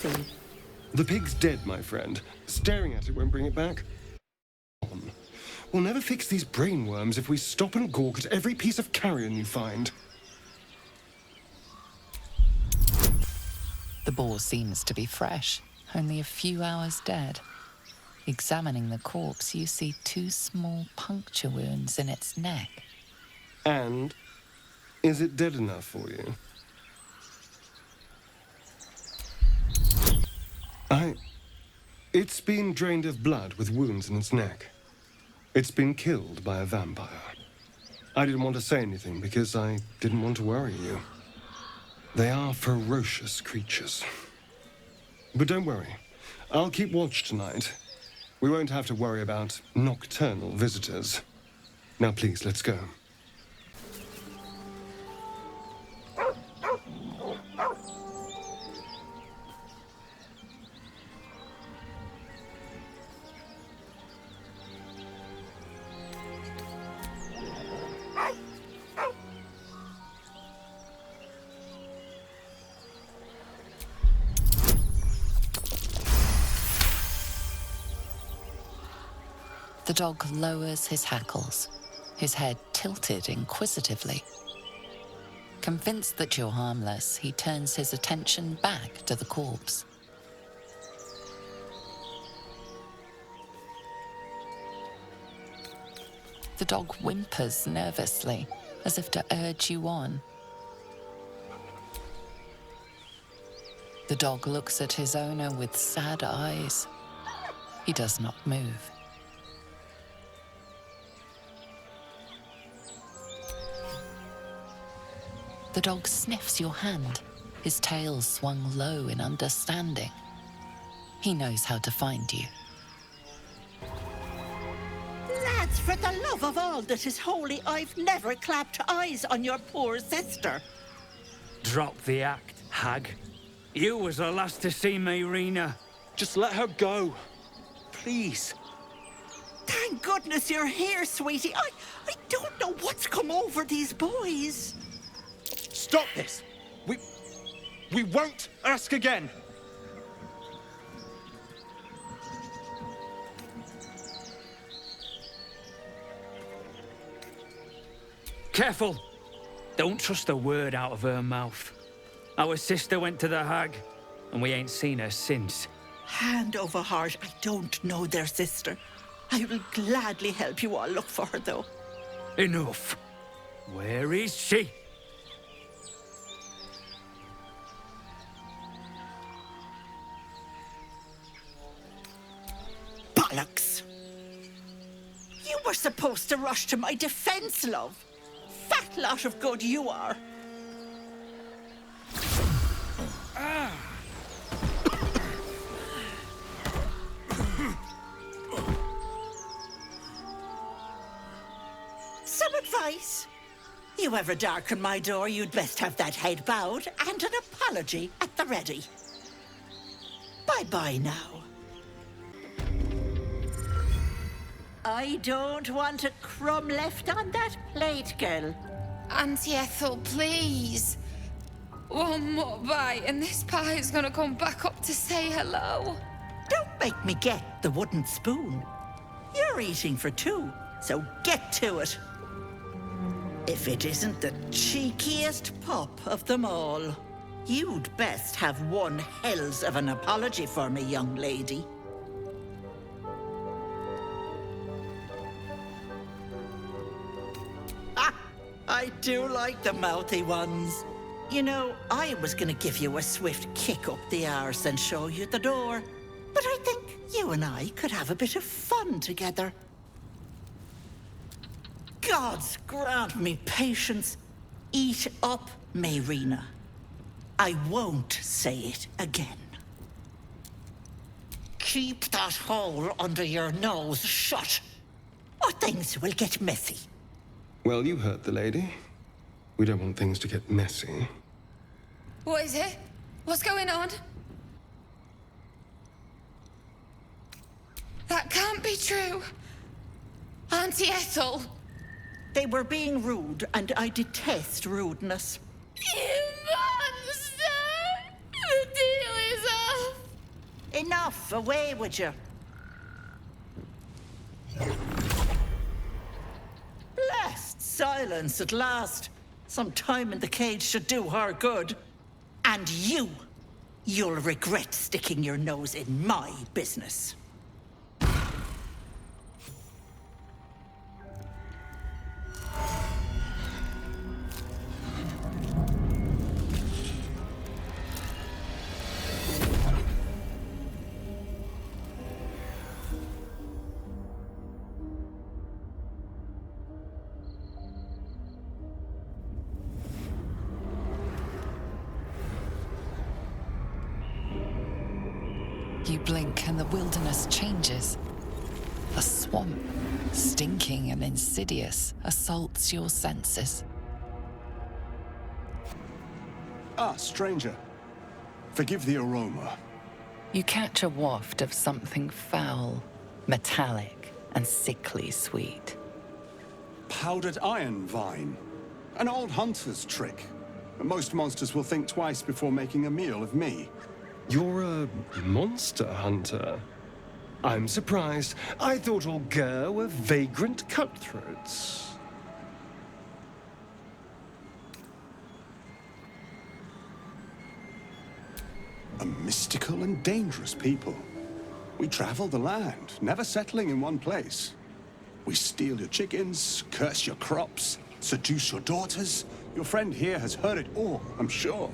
See. The pig's dead, my friend. Staring at it won't bring it back. We'll never fix these brainworms if we stop and gawk at every piece of carrion you find. The boar seems to be fresh, only a few hours dead. Examining the corpse, you see 2 small puncture wounds in its neck. And is it dead enough for you? It's been drained of blood with wounds in its neck. It's been killed by a vampire. I didn't want to say anything because I didn't want to worry you. They are ferocious creatures. But don't worry, I'll keep watch tonight. We won't have to worry about nocturnal visitors. Now please, let's go. The dog lowers his hackles, his head tilted inquisitively. Convinced that you're harmless, he turns his attention back to the corpse. The dog whimpers nervously, as if to urge you on. The dog looks at his owner with sad eyes. He does not move. The dog sniffs your hand, his tail swung low in understanding. He knows how to find you. Lads, for the love of all that is holy, I've never clapped eyes on your poor sister. Drop the act, hag. You was the last to see Mayrina. Just let her go. Please. Thank goodness you're here, sweetie. I don't know what's come over these boys. Stop this! We won't ask again! Careful! Don't trust a word out of her mouth. Our sister went to the hag, and we ain't seen her since. Hand over heart, I don't know their sister. I will gladly help you all look for her, though. Enough. Where is she? Bollocks! You were supposed to rush to my defense, love. Fat lot of good you are. Some advice? You ever darken my door, you'd best have that head bowed and an apology at the ready. Bye-bye now. I don't want a crumb left on that plate, girl. Auntie Ethel, please. One more bite and this pie is gonna come back up to say hello. Don't make me get the wooden spoon. You're eating for 2, so get to it. If it isn't the cheekiest pup of them all, you'd best have one hells of an apology for me, young lady. I do like the mouthy ones. You know, I was gonna give you a swift kick up the arse and show you the door. But I think you and I could have a bit of fun together. Gods grant me patience. Eat up, Mayrina. I won't say it again. Keep that hole under your nose shut, or things will get messy. Well, you heard the lady. We don't want things to get messy. What is it? What's going on? That can't be true. Auntie Ethel. They were being rude, and I detest rudeness. You monster! The deal is off! Enough! Away with you! Blessed silence at last. Some time in the cage should do her good. And you'll regret sticking your nose in my business. You blink and the wilderness changes. A swamp, stinking and insidious, assaults your senses. Ah, stranger. Forgive the aroma. You catch a waft of something foul, metallic, and sickly sweet. Powdered iron vine. An old hunter's trick. Most monsters will think twice before making a meal of me. You're a monster hunter. I'm surprised. I thought all Gur were vagrant cutthroats. A mystical and dangerous people. We travel the land, never settling in one place. We steal your chickens, curse your crops, seduce your daughters. Your friend here has heard it all, I'm sure.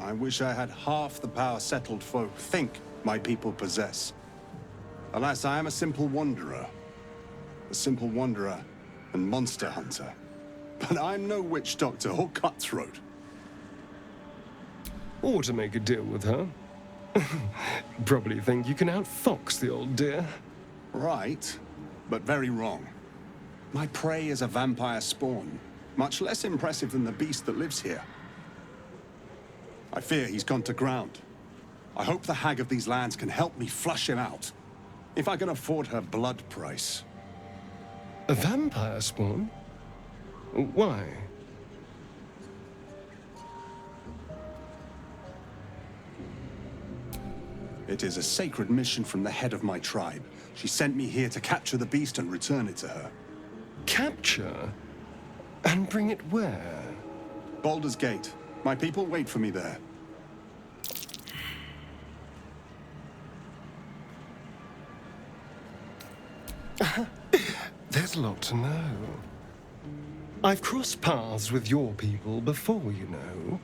I wish I had half the power settled folk think my people possess. Alas, I am a simple wanderer. A simple wanderer and monster hunter. But I'm no witch doctor or cutthroat. Or to make a deal with her. Probably think you can outfox the old dear. Right, but very wrong. My prey is a vampire spawn, much less impressive than the beast that lives here. I fear he's gone to ground. I hope the hag of these lands can help me flush him out. If I can afford her blood price. A vampire spawn? Why? It is a sacred mission from the head of my tribe. She sent me here to capture the beast and return it to her. Capture? And bring it where? Baldur's Gate. My people wait for me there. There's a lot to know. I've crossed paths with your people before, you know.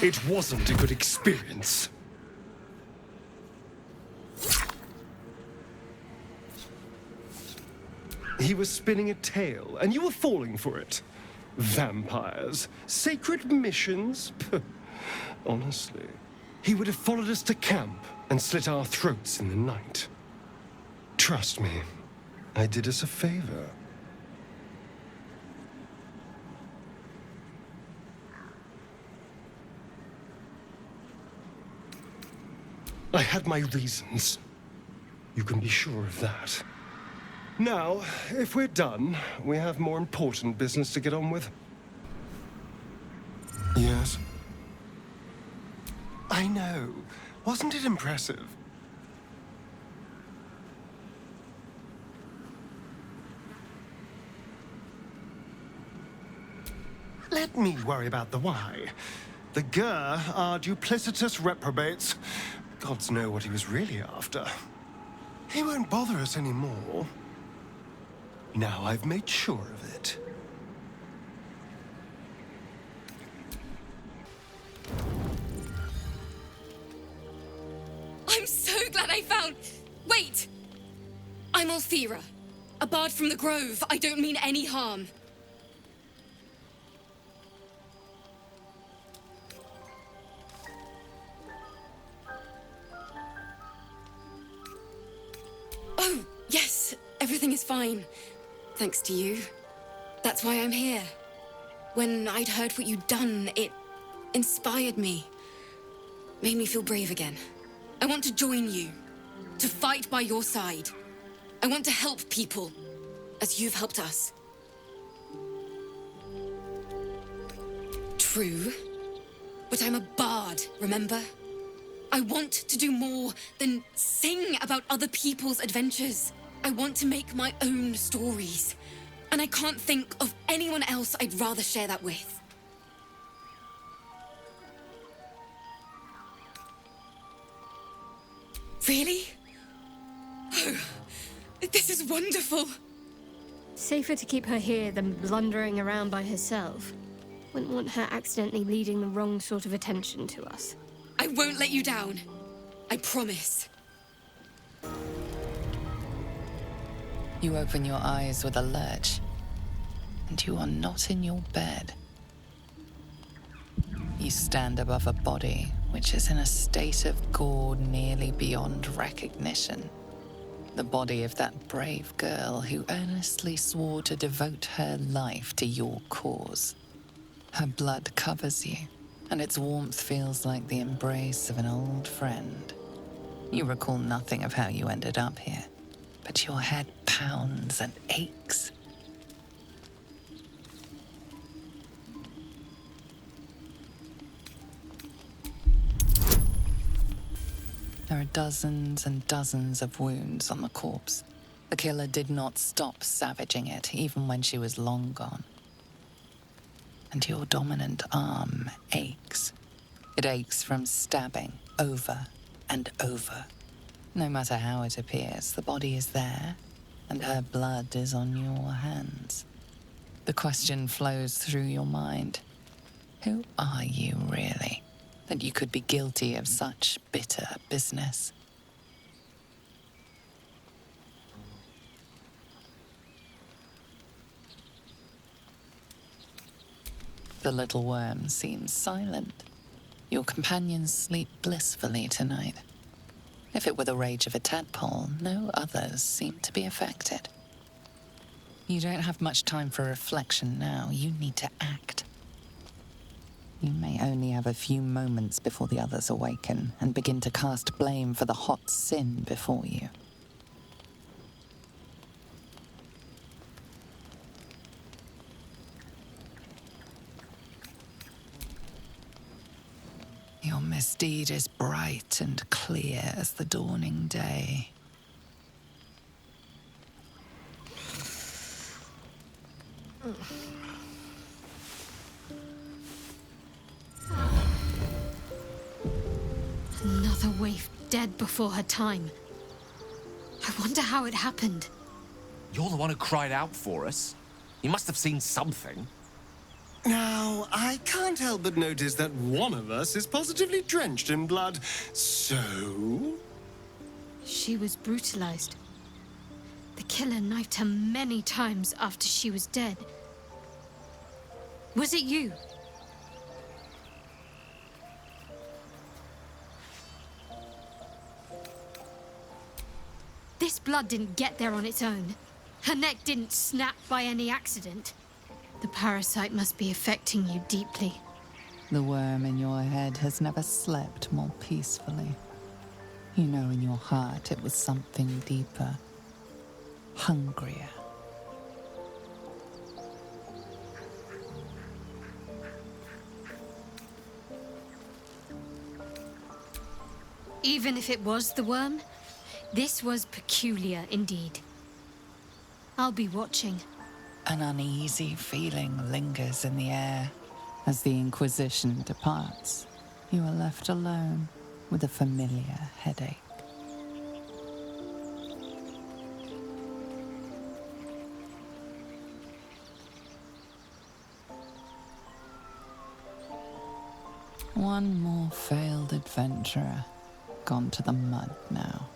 It wasn't a good experience. He was spinning a tale, and you were falling for it. Vampires, sacred missions. Honestly, he would have followed us to camp and slit our throats in the night. Trust me, I did us a favor. I had my reasons. You can be sure of that. Now, if we're done, we have more important business to get on with. Yes? I know. Wasn't it impressive? Let me worry about the why. The Gur are duplicitous reprobates. Gods know what he was really after. He won't bother us anymore. Now I've made sure of it. I'm so glad I found... Wait! I'm Althira, a bard from the Grove. I don't mean any harm. Oh, yes, everything is fine. Thanks to you. That's why I'm here. When I'd heard what you'd done, it inspired me. Made me feel brave again. I want to join you. To fight by your side. I want to help people. As you've helped us. true. But I'm a bard, remember? I want to do more than sing about other people's adventures. I want to make my own stories. And I can't think of anyone else I'd rather share that with. Really? Oh, this is wonderful. Safer to keep her here than blundering around by herself. Wouldn't want her accidentally leading the wrong sort of attention to us. I won't let you down. I promise. You open your eyes with a lurch, and you are not in your bed. You stand above a body which is in a state of gore nearly beyond recognition. The body of that brave girl who earnestly swore to devote her life to your cause. Her blood covers you, and its warmth feels like the embrace of an old friend. You recall nothing of how you ended up here, but your head pounds and aches. There are dozens and dozens of wounds on the corpse. The killer did not stop savaging it, even when she was long gone. And your dominant arm aches. It aches from stabbing over and over. No matter how it appears, the body is there, and her blood is on your hands. The question flows through your mind. Who are you, really, that you could be guilty of such bitter business? The little worm seems silent. Your companions sleep blissfully tonight. If it were the rage of a tadpole, no others seem to be affected. You don't have much time for reflection now. You need to act. You may only have a few moments before the others awaken and begin to cast blame for the hot sin before you. Your misdeed is bright and clear as the dawning day. Another waif dead before her time. I wonder how it happened. You're the one who cried out for us. You must have seen something. Now, I can't help but notice that one of us is positively drenched in blood. So? She was brutalized. The killer knifed her many times after she was dead. Was it you? This blood didn't get there on its own. Her neck didn't snap by any accident. The parasite must be affecting you deeply. The worm in your head has never slept more peacefully. You know in your heart it was something deeper, hungrier. Even if it was the worm, this was peculiar indeed. I'll be watching. An uneasy feeling lingers in the air. As the Inquisition departs, you are left alone with a familiar headache. One more failed adventurer, gone to the mud now.